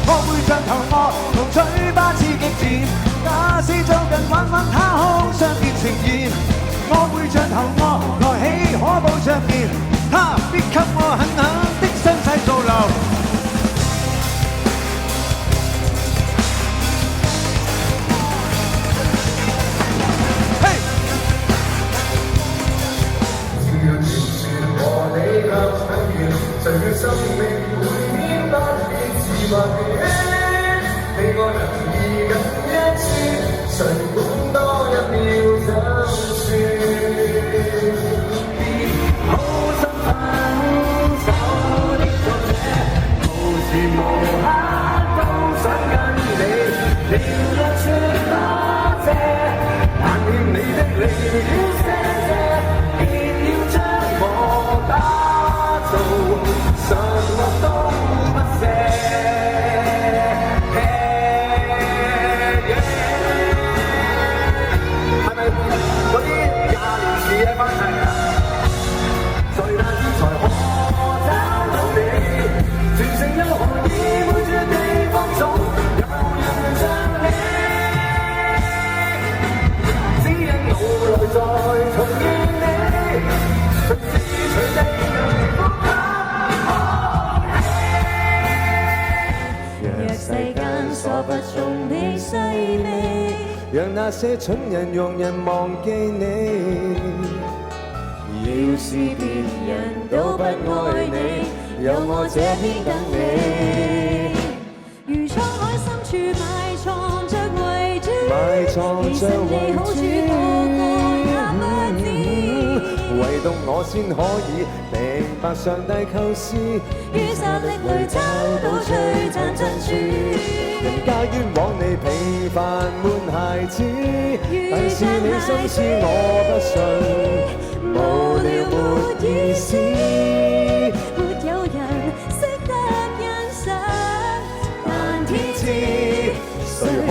我會像頭餓同嘴巴似極甜，假使就近玩玩他空相見情緣。我會像頭餓來起可報着面，他必給我狠狠的傷勢造流。誰嘅生命每天不必自問你我能易緊一次，誰管多一秒怎算？好心分手的作者，無時無刻都想跟你聊一說多謝，但願你的離了些些，別要將我打造常樂都不捨，係咪嗰啲20年時嘅關係啊？在那天才可找到你，全城有何意，每處地方總有人像你，只因我來再重見你，隨時隨地讓呼吸。世間所不中的細微，讓那些蠢人容人忘記你。要是別人都不愛你，有我這邊等你。如滄海深處埋藏着遺珠，其實你好處個個也不知，唯獨我先可以明白上帝構思，於沙礫裡找到璀璨珍珠。人家冤枉你平凡悶孩子，但是你心思我不信，無聊沒意思，沒有人識得欣賞，但天知誰可